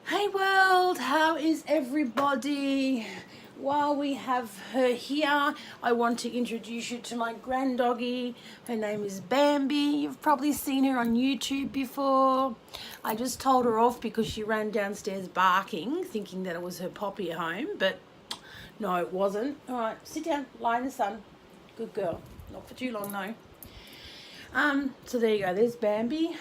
Hey world, how is everybody? While we have her here, I want to introduce you to my granddoggy. Her name is Bambi. You've probably seen her on YouTube before. I just told her off because she ran downstairs barking, thinking that it was her poppy at home, but no, it wasn't. All right, sit down, lie in the sun. Good girl. Not for too long, though. So there you go, there's Bambi.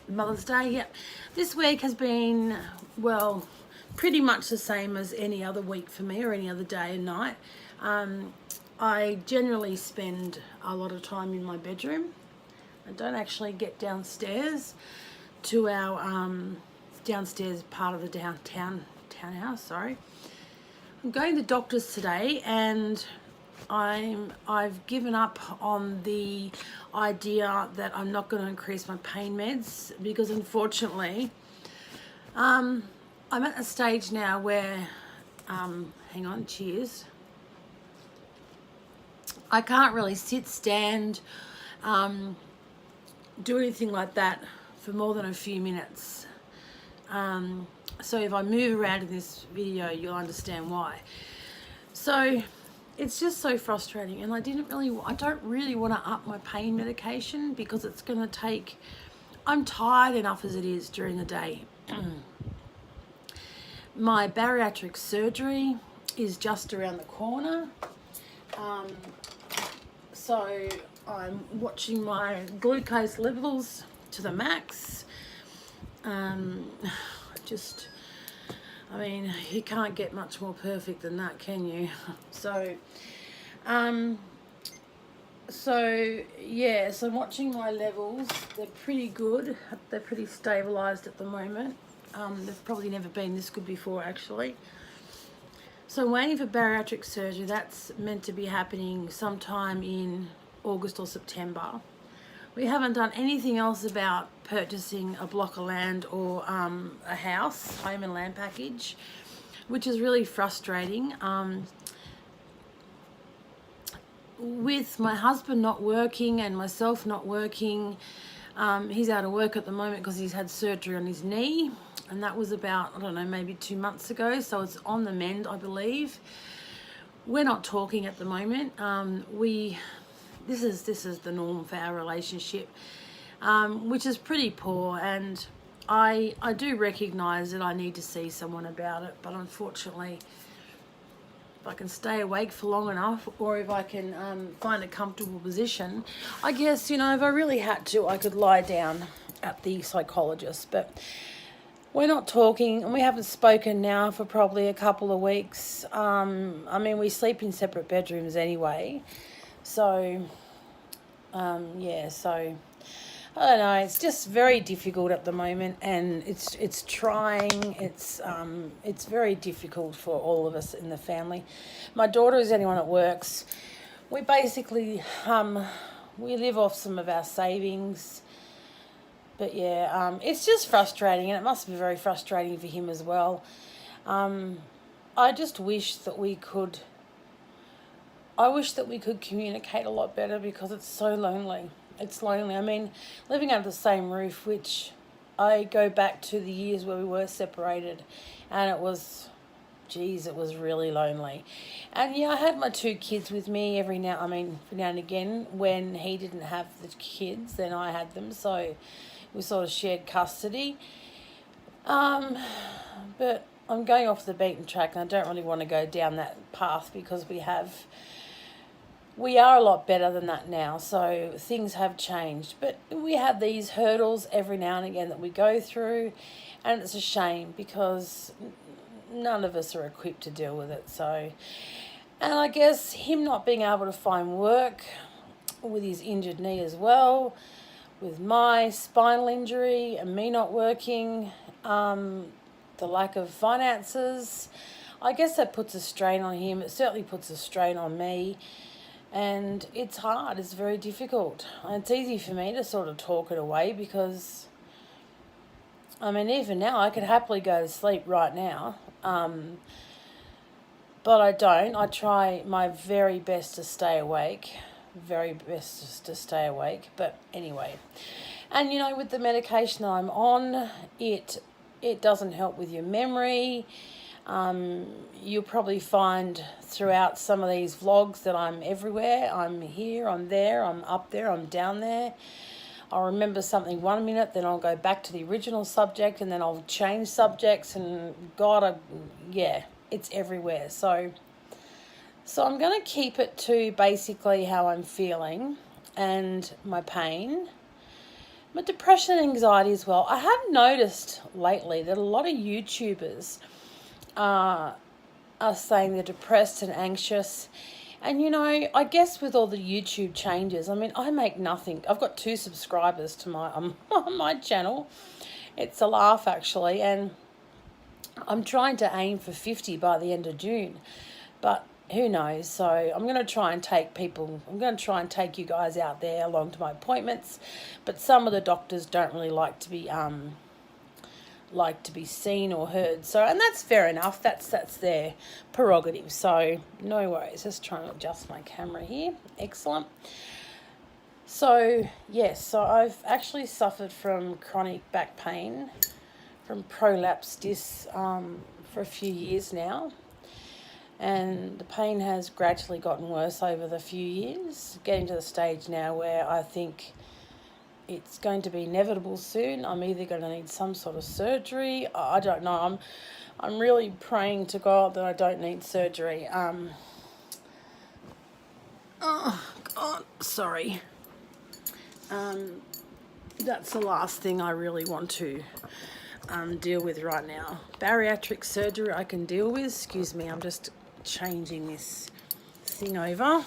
Mother's Day, yep. This week has been, well, pretty much the same as any other week for me or any other day and night. I generally spend a lot of time in my bedroom. I don't actually get downstairs to our downstairs part of the townhouse, sorry. I'm going to the doctor's today and I've given up on the idea that I'm not going to increase my pain meds because unfortunately I'm at a stage now where hang on, cheers, I can't really sit, stand, do anything like that for more than a few minutes. So if I move around in this video, you'll understand why. So it's just so frustrating, and I don't really want to up my pain medication because it's going to take, I'm tired enough as it is during the day. My bariatric surgery is just around the corner. So I'm watching my glucose levels to the max. I mean, you can't get much more perfect than that, can you? So I'm watching my levels. They're pretty good. They're pretty stabilized at the moment. They've probably never been this good before, actually. So I'm waiting for bariatric surgery. That's meant to be happening sometime in August or September. We haven't done anything else about purchasing a block of land or a house, home and land package, which is really frustrating. With my husband not working and myself not working, he's out of work at the moment because he's had surgery on his knee, and that was about, I don't know, maybe 2 months ago, so it's on the mend, I believe. We're not talking at the moment. This is the norm for our relationship, which is pretty poor, and I do recognise that I need to see someone about it, but unfortunately, if I can stay awake for long enough, or if I can find a comfortable position, I guess, if I really had to, I could lie down at the psychologist, but we're not talking, and we haven't spoken now for probably a couple of weeks. I mean, we sleep in separate bedrooms anyway. So, so I don't know. It's just very difficult at the moment, and it's trying. It's very difficult for all of us in the family. My daughter is the only one that works. We basically we live off some of our savings, but yeah, it's just frustrating, and it must be very frustrating for him as well. I just wish that we could. I wish that we could communicate a lot better because it's so lonely. It's lonely. I mean, living under the same roof, which I go back to the years where we were separated, and it was really lonely. And yeah, I had my 2 kids with me for now and again. When he didn't have the kids, then I had them, so we sort of shared custody. But I'm going off the beaten track, and I don't really want to go down that path because we are a lot better than that now, so things have changed. But we have these hurdles every now and again that we go through, and it's a shame because none of us are equipped to deal with it. So, and I guess him not being able to find work with his injured knee as well, with my spinal injury and me not working, the lack of finances, I guess that puts a strain on him. It certainly puts a strain on me. And it's hard, it's very difficult. And it's easy for me to sort of talk it away because, I mean, even now, I could happily go to sleep right now. But I don't. I try my very best to stay awake. But anyway. And, with the medication I'm on, it It doesn't help with your memory. You'll probably find throughout some of these vlogs that I'm everywhere. I'm here, I'm there, I'm up there, I'm down there. I'll remember something 1 minute, then I'll go back to the original subject, and then I'll change subjects, and God, yeah, it's everywhere. So I'm going to keep it to basically how I'm feeling and my pain. My depression and anxiety as well. I have noticed lately that a lot of YouTubers are saying they're depressed and anxious. And, you know, I guess with all the YouTube changes, I mean, I make nothing. I've got 2 subscribers to my channel. It's a laugh, actually. And I'm trying to aim for 50 by the end of June. But who knows? So I'm going to try and take you guys out there along to my appointments. But some of the doctors don't really like to be seen or heard. So, and that's fair enough. That's their prerogative. So no worries. Just trying to adjust my camera here. Excellent. So yes, so I've actually suffered from chronic back pain, from prolapse disc for a few years now. And the pain has gradually gotten worse over the few years, getting to the stage now where I think it's going to be inevitable soon. I'm either going to need some sort of surgery. I don't know. I'm really praying to God that I don't need surgery. Oh God, sorry. That's the last thing I really want to deal with right now. Bariatric surgery I can deal with. Excuse me, I'm just changing this thing over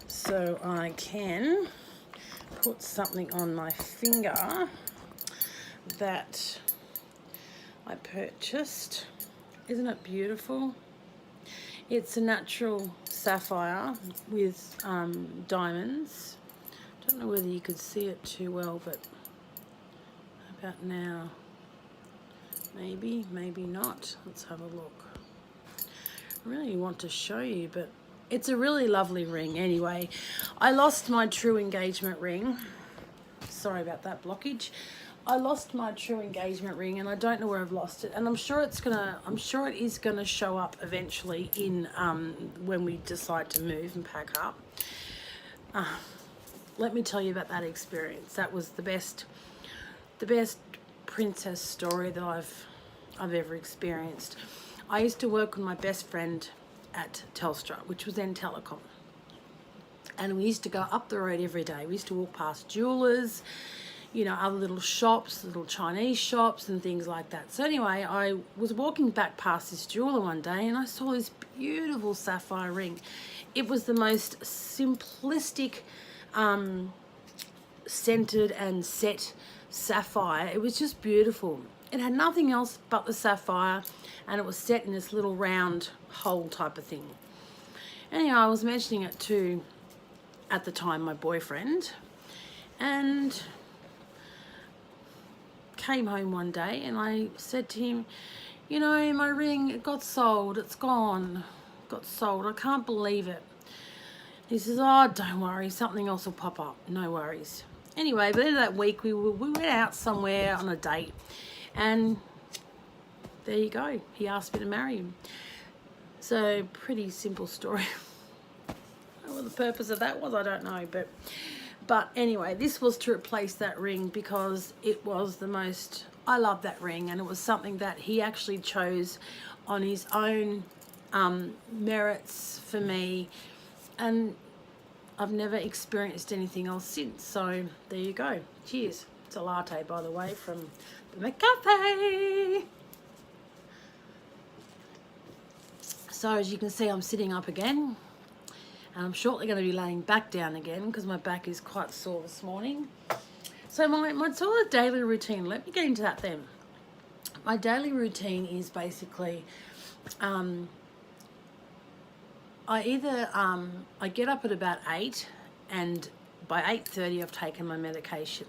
so I can put something on my finger that I purchased. Isn't it beautiful? It's a natural sapphire with diamonds. Don't know whether you could see it too well, but how about now? Maybe, maybe not. Let's have a look. I really want to show you, but it's a really lovely ring. Anyway, I lost my true engagement ring. Sorry about that blockage. I lost my true engagement ring, and I don't know where I've lost it. And I'm sure it is gonna show up eventually in when we decide to move and pack up. Let me tell you about that experience. That was the best princess story that I've ever experienced. I used to work with my best friend at Telstra, which was then Telecom. And we used to go up the road every day. We used to walk past jewelers, you know, other little shops, little Chinese shops and things like that. So anyway, I was walking back past this jeweler one day and I saw this beautiful sapphire ring. It was the most simplistic, scented and set sapphire. It was just beautiful. It had nothing else but the sapphire, and it was set in this little round hole type of thing. Anyway, I was mentioning it to, at the time, my boyfriend, and came home one day and I said to him, you know, my ring, it got sold, it's gone, got sold, I can't believe it. He says, oh, don't worry, something else will pop up, no worries. Anyway, but the end of that week, we went out somewhere on a date, and there you go, he asked me to marry him. So, pretty simple story. What the purpose of that was, I don't know, but anyway, this was to replace that ring because it was the most, I love that ring, and it was something that he actually chose on his own merits for me, and I've never experienced anything else since. So there you go. Cheers. It's a latte, by the way, from the McCafe. So as you can see, I'm sitting up again, and I'm shortly going to be laying back down again because my back is quite sore this morning. So my sort of daily routine, let me get into that then. My daily routine is basically, I get up at about 8, and by 8:30 I've taken my medication.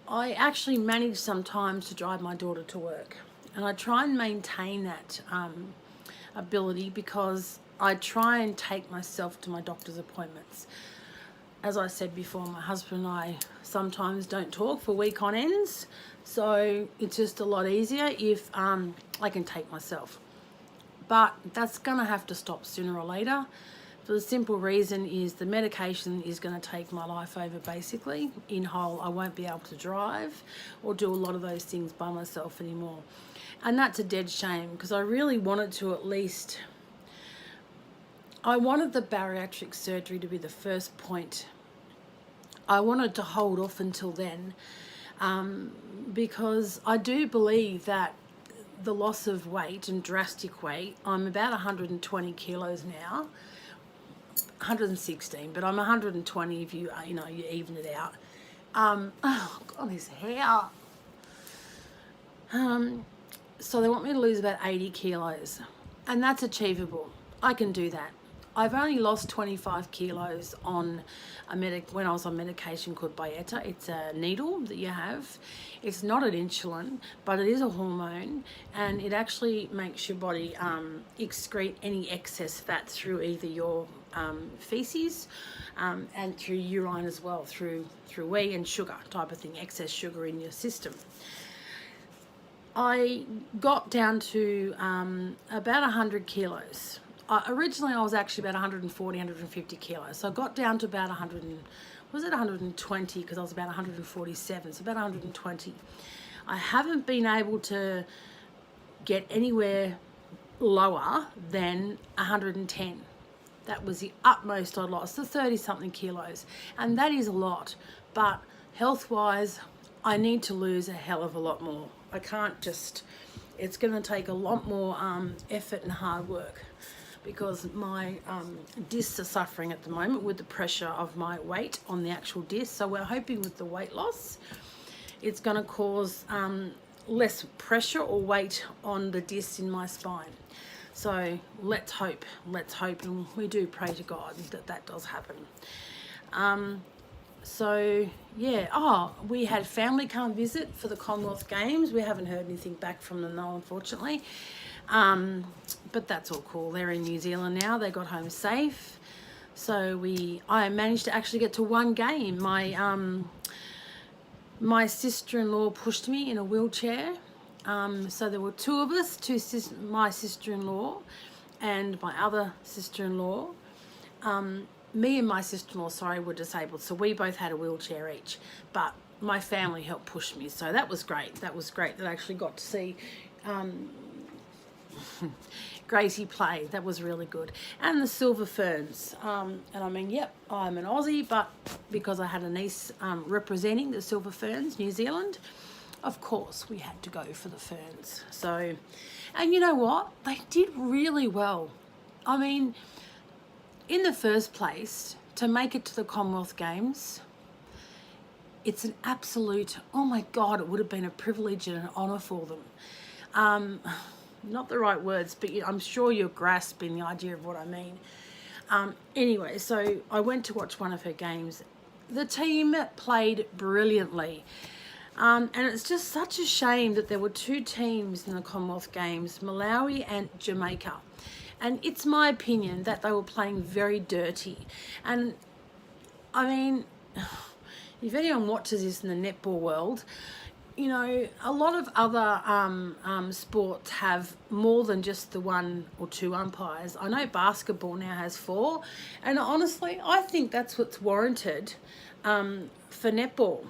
I actually manage sometimes to drive my daughter to work, and I try and maintain that ability because I try and take myself to my doctor's appointments. as I said before, my husband and I sometimes don't talk for week on ends, so it's just a lot easier if I can take myself. But that's going to have to stop sooner or later. For the simple reason is the medication is going to take my life over basically. In whole, I won't be able to drive or do a lot of those things by myself anymore. And that's a dead shame, because I really wanted to at least... I wanted the bariatric surgery to be the first point. I wanted to hold off until then, because I do believe that the loss of weight and drastic weight, I'm about 120 kilos now, 116, but I'm 120 if you even it out. Oh God, his hair. So they want me to lose about 80 kilos, and that's achievable. I can do that. I've only lost 25 kilos on when I was on medication called Byetta. It's a needle that you have. It's not an insulin, but it is a hormone, and it actually makes your body excrete any excess fat through either your feces and through urine as well, through wee and sugar type of thing, excess sugar in your system. I got down to about 100 kilos. Originally, I was actually about 140, 150 kilos. So I got down to about 120, because I was about 147, so about 120. I haven't been able to get anywhere lower than 110. That was the utmost I lost, the 30-something kilos. And that is a lot. But health-wise, I need to lose a hell of a lot more. I can't just... It's going to take a lot more effort and hard work, because my discs are suffering at the moment with the pressure of my weight on the actual disc. So we're hoping with the weight loss, it's going to cause less pressure or weight on the discs in my spine. So let's hope, and we do pray to God that that does happen. So yeah, we had family come visit for the Commonwealth Games. We haven't heard anything back from them though, unfortunately. But that's all cool. They're in New Zealand now. They got home safe. So I managed to actually get to one game. My sister-in-law pushed me in a wheelchair. So there were two of us, my sister-in-law and my other sister-in-law. Me and my sister-in-law, were disabled. So we both had a wheelchair each. But my family helped push me. So that was great. That was great that I actually got to see... Gracie play. That was really good. And the Silver Ferns. And I mean, yep, I'm an Aussie, but because I had a niece representing the Silver Ferns, New Zealand, of course we had to go for the Ferns. So, and you know what? They did really well. I mean, in the first place, to make it to the Commonwealth Games, it's an absolute, oh my God, it would have been a privilege and an honour for them. Not the right words, but I'm sure you're grasping the idea of what I mean. Anyway, so I went to watch one of her games. The team played brilliantly. And it's just such a shame that there were two teams in the Commonwealth Games, Malawi and Jamaica. And it's my opinion that they were playing very dirty. And I mean, if anyone watches this in the netball world, you know, a lot of other sports have more than just the one or two umpires. I know basketball now has 4, and honestly, I think that's what's warranted for netball.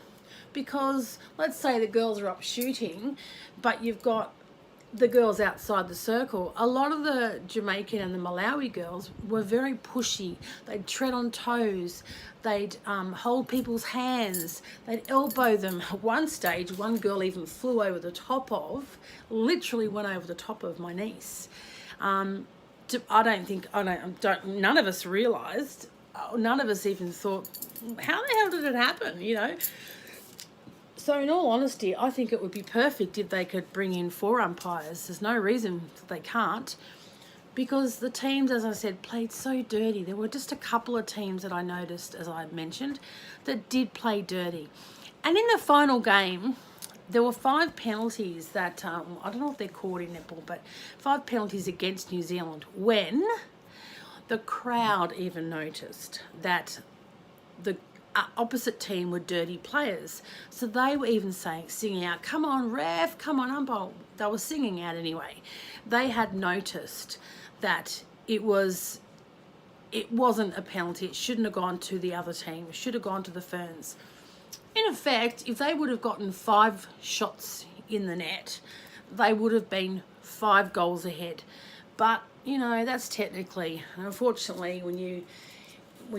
Because let's say the girls are up shooting, but you've got the girls outside the circle. A lot of the Jamaican and the Malawi girls were very pushy. They'd tread on toes. They'd hold people's hands. They'd elbow them. At one stage, one girl even flew over the top of, literally went over the top of my niece. None of us realised, none of us even thought, how the hell did it happen, you know? So in all honesty, I think it would be perfect if they could bring in 4 umpires. There's no reason that they can't, because the teams, as I said, played so dirty. There were just a couple of teams that I noticed, as I mentioned, that did play dirty. And in the final game, there were 5 penalties that, I don't know if they're called in netball, but 5 penalties against New Zealand, when the crowd even noticed that the opposite team were dirty players. So they were even singing out, "Come on, ref, come on, umpire." They were singing out anyway. They had noticed that it wasn't a penalty. It shouldn't have gone to the other team. It should have gone to the Ferns. In effect, if they would have gotten 5 shots in the net, they would have been 5 goals ahead. But, you know, that's technically, unfortunately, when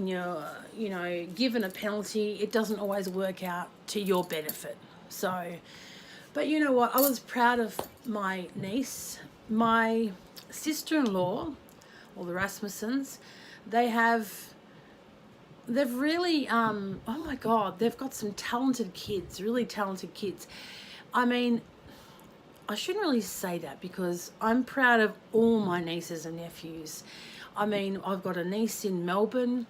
you're given a penalty, it doesn't always work out to your benefit. So, but you know what? I was proud of my niece. My sister-in-law, or the Rasmussens, they've really, oh my God, they've got some talented kids, really talented kids. I mean, I shouldn't really say that because I'm proud of all my nieces and nephews. I mean, I've got a niece in Melbourne.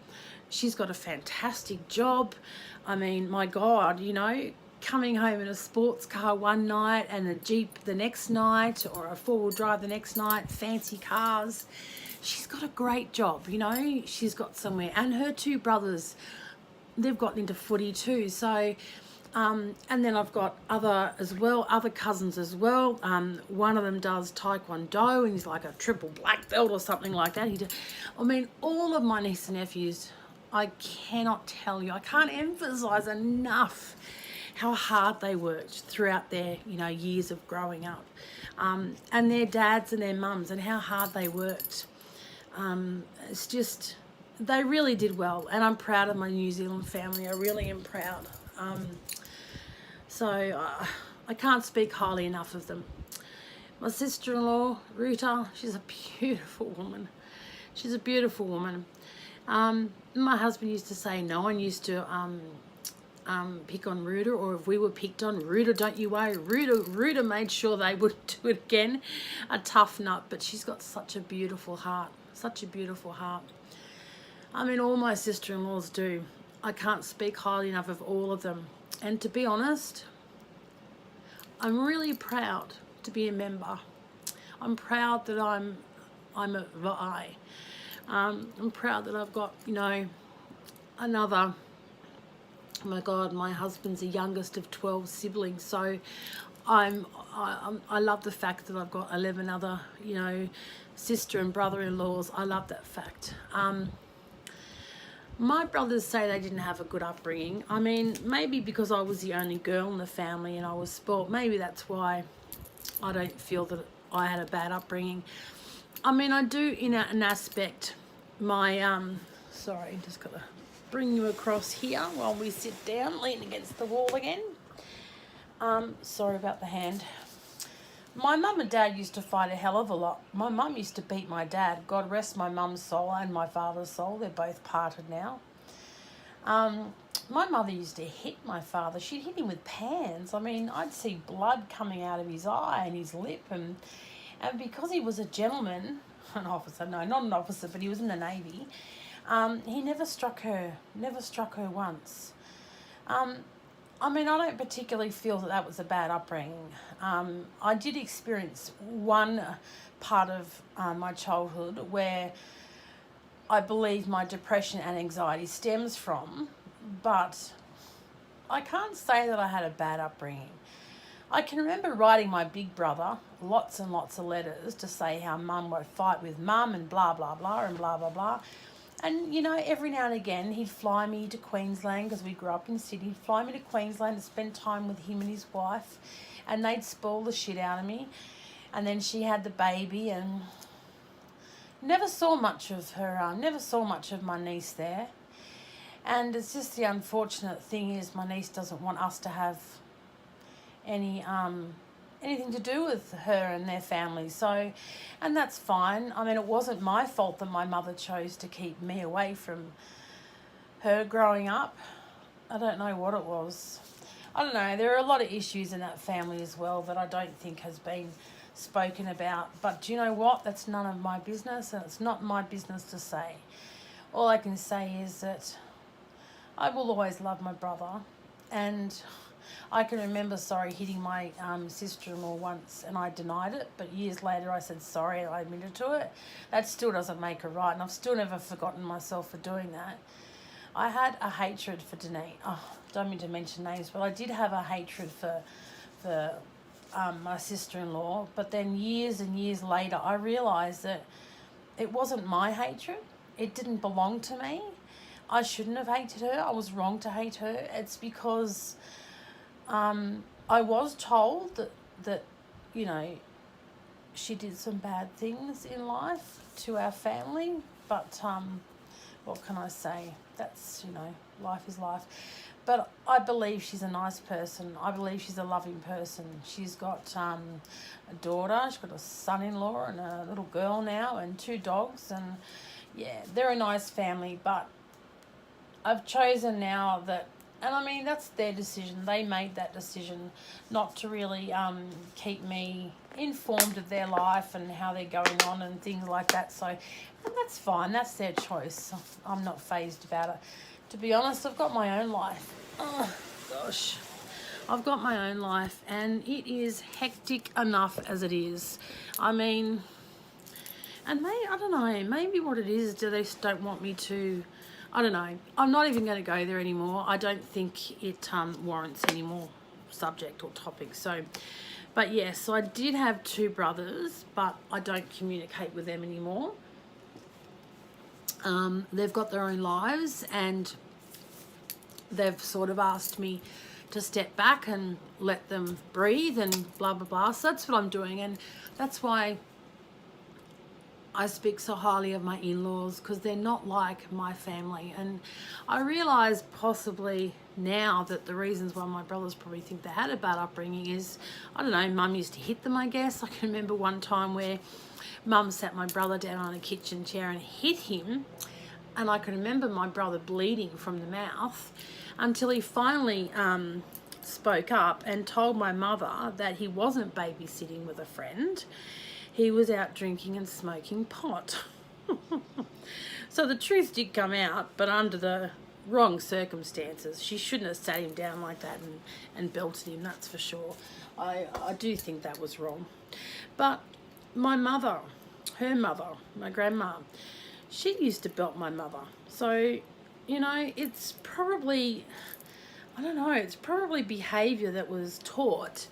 She's got a fantastic job. I mean, my God, you know, coming home in a sports car one night and a Jeep the next night, or a 4-wheel drive the next night, fancy cars. She's got a great job, you know. She's got somewhere. And her 2 brothers, they've gotten into footy too. So, and then I've got other cousins as well. One of them does Taekwondo, and he's like a triple black belt or something like that. I mean, all of my nieces and nephews, I cannot tell you, I can't emphasize enough how hard they worked throughout their, you know, years of growing up. And their dads and their mums, and how hard they worked. It's just, they really did well, and I'm proud of my New Zealand family. I really am proud. So I can't speak highly enough of them. My sister-in-law, Ruta, she's a beautiful woman. She's a beautiful woman. My husband used to say no one used to pick on Ruta, or if we were picked on, Ruta, don't you worry. Ruta made sure they would do it again. A tough nut, but she's got such a beautiful heart. Such a beautiful heart. I mean, all my sister-in-laws do. I can't speak highly enough of all of them. And to be honest, I'm really proud to be a member. I'm proud that I'm a VI. I'm proud that I've got, you know, another, oh my God, my husband's the youngest of 12 siblings. So I love the fact that I've got 11 other, you know, sister and brother-in-laws. I love that fact. My brothers say they didn't have a good upbringing. I mean, maybe because I was the only girl in the family and I was spoilt. Maybe that's why I don't feel that I had a bad upbringing. I mean, I do in an aspect. My, sorry, just got to bring you across here while we sit down, lean against the wall again. Sorry about the hand. My mum and dad used to fight a hell of a lot. My mum used to beat my dad. God rest my mum's soul and my father's soul. They're both parted now. My mother used to hit my father. She'd hit him with pans. I mean, I'd see blood coming out of his eye and his lip. And because he was a gentleman, an officer, no, not an officer, but he was in the Navy, he never struck her once. I mean, I don't particularly feel that was a bad upbringing. I did experience one part of my childhood where I believe my depression and anxiety stems from, but I can't say that I had a bad upbringing. I can remember writing my big brother lots and lots of letters to say how mum would fight with mum and blah, blah, blah, and blah, blah, blah. And, you know, every now and again, he'd fly me to Queensland because we grew up in Sydney. He'd fly me to Queensland to spend time with him and his wife. And they'd spoil the shit out of me. And then she had the baby and never saw much of her, never saw much of my niece there. And it's just the unfortunate thing is my niece doesn't want us to have anything to do with her and their family. So, and that's fine. I mean, it wasn't my fault that my mother chose to keep me away from her growing up. I don't know what it was. I don't know. There are a lot of issues in that family as well that I don't think has been spoken about. But do you know what? That's none of my business, and it's not my business to say. All I can say is that I will always love my brother, and I can remember, hitting my sister-in-law once, and I denied it, but years later I said sorry and I admitted to it. That still doesn't make it right, and I've still never forgotten myself for doing that. I had a hatred for Denise. Oh, don't mean to mention names, but I did have a hatred for my sister-in-law. But then years and years later, I realised that it wasn't my hatred. It didn't belong to me. I shouldn't have hated her. I was wrong to hate her. It's because I was told that, you know, she did some bad things in life to our family. But what can I say? That's, you know, life is life. But I believe she's a nice person. I believe she's a loving person. She's got a daughter. She's got a son-in-law and a little girl now and 2 dogs. And, yeah, they're a nice family. But I've chosen now that, and I mean, that's their decision. They made that decision not to really keep me informed of their life and how they're going on and things like that. So, and that's fine. That's their choice. I'm not fazed about it. To be honest, I've got my own life. Oh, gosh. I've got my own life, and it is hectic enough as it is. I mean, and maybe, I don't know, maybe what it is, do they just don't want me to, I don't know. I'm not even going to go there anymore. I don't think it warrants any more subject or topic. So, but yes, so I did have 2 brothers, but I don't communicate with them anymore. They've got their own lives, and they've sort of asked me to step back and let them breathe and blah, blah, blah. So that's what I'm doing, and that's why I speak so highly of my in-laws, because they're not like my family. And I realise possibly now that the reasons why my brothers probably think they had a bad upbringing is, I don't know, Mum used to hit them, I guess. I can remember one time where Mum sat my brother down on a kitchen chair and hit him, and I can remember my brother bleeding from the mouth until he finally spoke up and told my mother that he wasn't babysitting with a friend. He was out drinking and smoking pot. So the truth did come out, but under the wrong circumstances. She shouldn't have sat him down like that and belted him, that's for sure. I do think that was wrong. But my mother, her mother, my grandma, she used to belt my mother. So, you know, it's probably, I don't know, it's probably behaviour that was taught,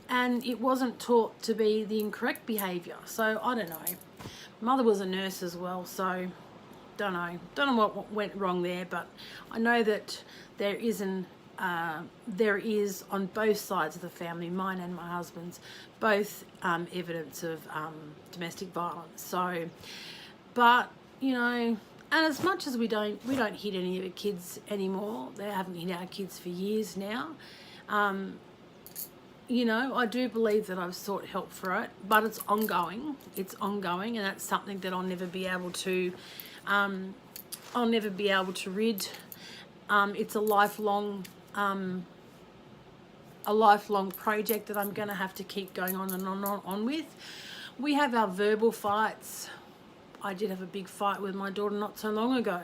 and it wasn't taught to be the incorrect behaviour. So, I don't know. Mother was a nurse as well, so don't know what went wrong there, but I know that there is on both sides of the family, mine and my husband's, both evidence of domestic violence. So, but, you know, and as much as we don't hit any of the kids anymore, they haven't hit our kids for years now, you know, I do believe that I've sought help for it, but it's ongoing, and that's something that I'll never be able to rid. It's a lifelong project that I'm going to have to keep going on and on with. We have our verbal fights. I did have a big fight with my daughter not so long ago.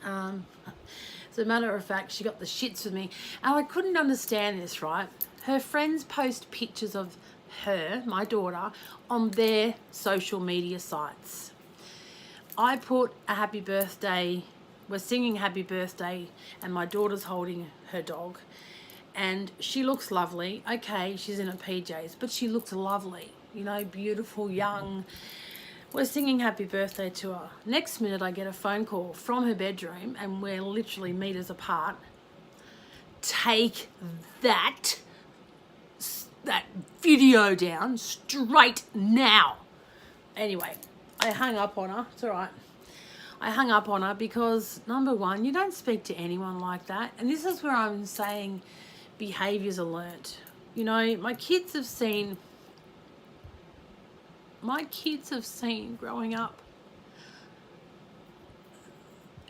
As a matter of fact, she got the shits with me, and I couldn't understand this, right? Her friends post pictures of her, my daughter, on their social media sites. I put a happy birthday, we're singing happy birthday, and my daughter's holding her dog, and she looks lovely. Okay, she's in her PJs, but she looks lovely, you know, beautiful, young. We're singing happy birthday to her. Next minute, I get a phone call from her bedroom, and we're literally meters apart. Take that video down straight now. Anyway, I hung up on her. It's all right. I hung up on her because, number one, you don't speak to anyone like that. And this is where I'm saying behaviours are learnt. You know, my kids have seen growing up,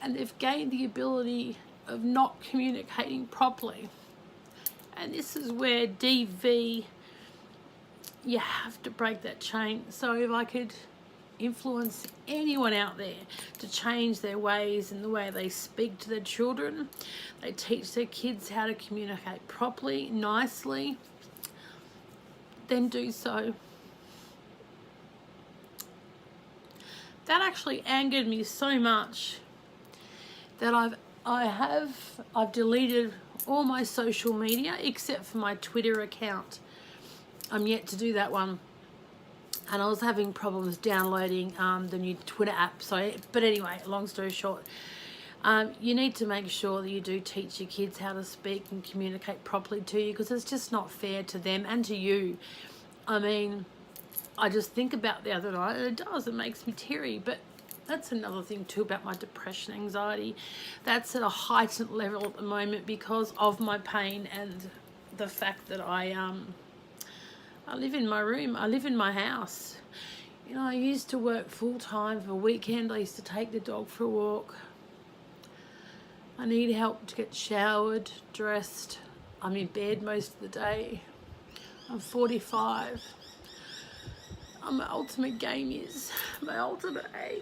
and they've gained the ability of not communicating properly. And this is where DV, you have to break that chain. So if I could influence anyone out there to change their ways and the way they speak to their children, they teach their kids how to communicate properly, nicely, then do so. That actually angered me so much that I've deleted all my social media except for my Twitter account. I'm yet to do that one, and I was having problems downloading the new Twitter app. So, but anyway, long story short, you need to make sure that you do teach your kids how to speak and communicate properly to you, because it's just not fair to them and to you. I mean, I just think about the other night, and it makes me teary. But that's another thing too about my depression, anxiety. That's at a heightened level at the moment because of my pain and the fact that I live in my room. I live in my house. You know, I used to work full time. For a weekend, I used to take the dog for a walk. I need help to get showered, dressed. I'm in bed most of the day. I'm 45. My ultimate game is, my ultimate aim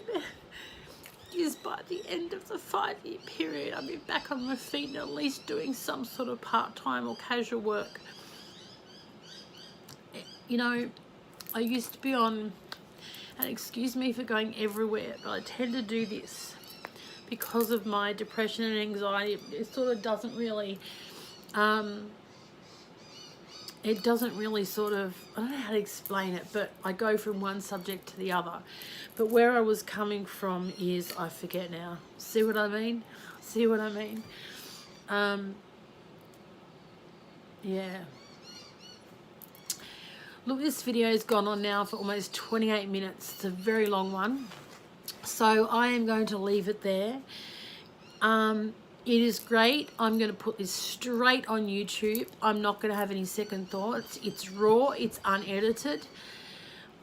is by the end of the 5-year period, I'll be back on my feet and at least doing some sort of part-time or casual work. You know, I used to be on, and excuse me for going everywhere, but I tend to do this because of my depression and anxiety. It sort of doesn't really, sort of, I don't know how to explain it, but I go from one subject to the other. But where I was coming from is, I forget now. See what I mean? See what I mean? Yeah. Look, this video has gone on now for almost 28 minutes. It's a very long one. So I am going to leave it there. It is great. I'm going to put this straight on YouTube. I'm not going to have any second thoughts. It's raw. It's unedited.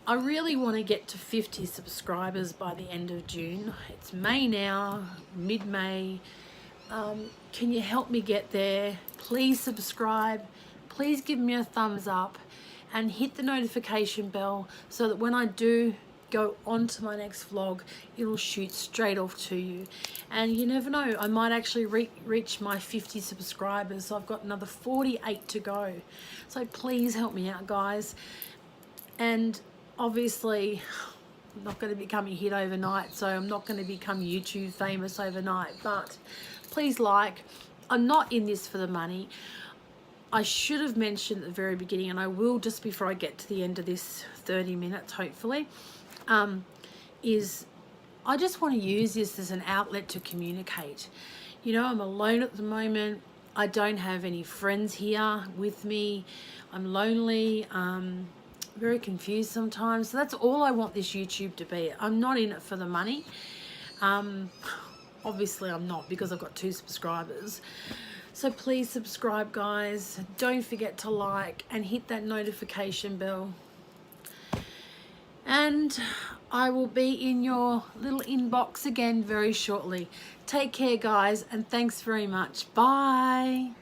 I really want to get to 50 subscribers by the end of June. It's May now, mid-May. Can you help me get there? Please subscribe. Please give me a thumbs up and hit the notification bell so that when I do go on to my next vlog, it'll shoot straight off to you. And you never know, I might actually reach my 50 subscribers. So I've got another 48 to go. So please help me out, guys. And obviously, I'm not going to become a hit overnight, so I'm not going to become YouTube famous overnight, but please like. I'm not in this for the money. I should have mentioned at the very beginning, and I will just before I get to the end of this 30 minutes, hopefully, is I just want to use this as an outlet to communicate. You know, I'm alone at the moment. I don't have any friends here with me. I'm lonely, very confused sometimes. So that's all I want this YouTube to be. I'm not in it for the money. Obviously I'm not, because I've got 2 subscribers. So please subscribe, guys. Don't forget to like and hit that notification bell. And I will be in your little inbox again very shortly. Take care, guys, and thanks very much. Bye.